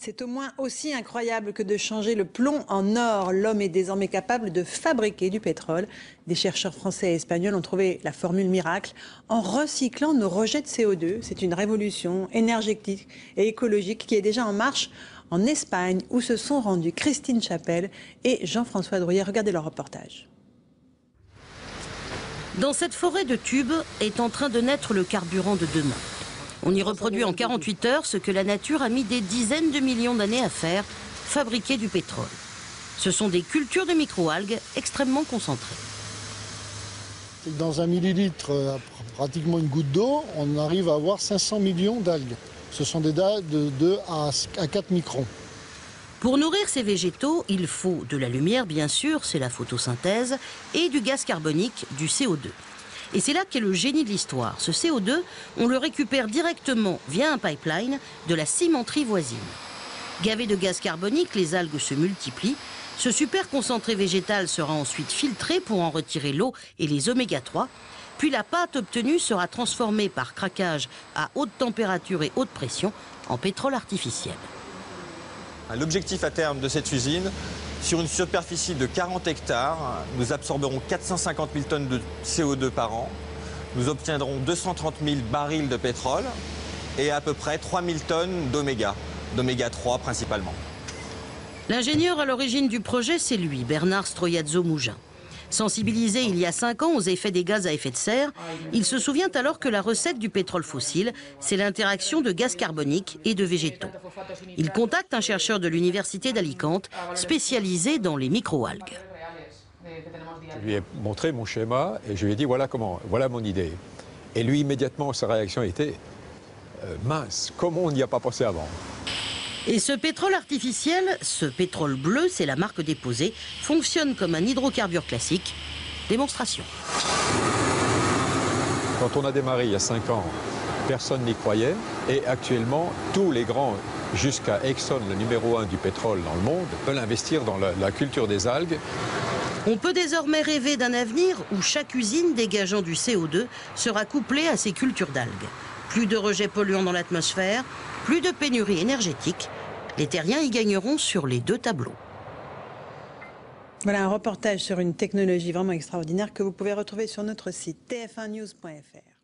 C'est au moins aussi incroyable que de changer le plomb en or. L'homme est désormais capable de fabriquer du pétrole. Des chercheurs français et espagnols ont trouvé la formule miracle en recyclant nos rejets de CO2. C'est une révolution énergétique et écologique qui est déjà en marche en Espagne, où se sont rendus Christine Chapelle et Jean-François Drouillet. Regardez leur reportage. Dans cette forêt de tubes est en train de naître le carburant de demain. On y reproduit en 48 heures ce que la nature a mis des dizaines de millions d'années à faire, fabriquer du pétrole. Ce sont des cultures de microalgues extrêmement concentrées. Dans un millilitre, pratiquement une goutte d'eau, on arrive à avoir 500 millions d'algues. Ce sont des algues de 2 à 4 microns. Pour nourrir ces végétaux, il faut de la lumière, bien sûr, c'est la photosynthèse, et du gaz carbonique, du CO2. Et c'est là qu'est le génie de l'histoire. Ce CO2, on le récupère directement via un pipeline de la cimenterie voisine. Gavé de gaz carbonique, les algues se multiplient. Ce super concentré végétal sera ensuite filtré pour en retirer l'eau et les oméga 3. Puis la pâte obtenue sera transformée par craquage à haute température et haute pression en pétrole artificiel. L'objectif à terme de cette usine, sur une superficie de 40 hectares, nous absorberons 450 000 tonnes de CO2 par an. Nous obtiendrons 230 000 barils de pétrole et à peu près 3 000 tonnes d'oméga 3 principalement. L'ingénieur à l'origine du projet, c'est lui, Bernard Stroiazzo-Mougin. Sensibilisé il y a 5 ans aux effets des gaz à effet de serre, il se souvient alors que la recette du pétrole fossile, c'est l'interaction de gaz carbonique et de végétaux. Il contacte un chercheur de l'université d'Alicante, spécialisé dans les microalgues. Je lui ai montré mon schéma et je lui ai dit voilà mon idée. Et lui, immédiatement, sa réaction était mince, comment on n'y a pas pensé avant? Et ce pétrole artificiel, ce pétrole bleu, c'est la marque déposée, fonctionne comme un hydrocarbure classique. Démonstration. Quand on a démarré il y a 5 ans, personne n'y croyait. Et actuellement, tous les grands, jusqu'à Exxon, le numéro 1 du pétrole dans le monde, veulent investir dans la culture des algues. On peut désormais rêver d'un avenir où chaque usine dégageant du CO2 sera couplée à ces cultures d'algues. Plus de rejets polluants dans l'atmosphère, plus de pénurie énergétique. Les terriens y gagneront sur les 2 tableaux. Voilà un reportage sur une technologie vraiment extraordinaire que vous pouvez retrouver sur notre site tf1news.fr.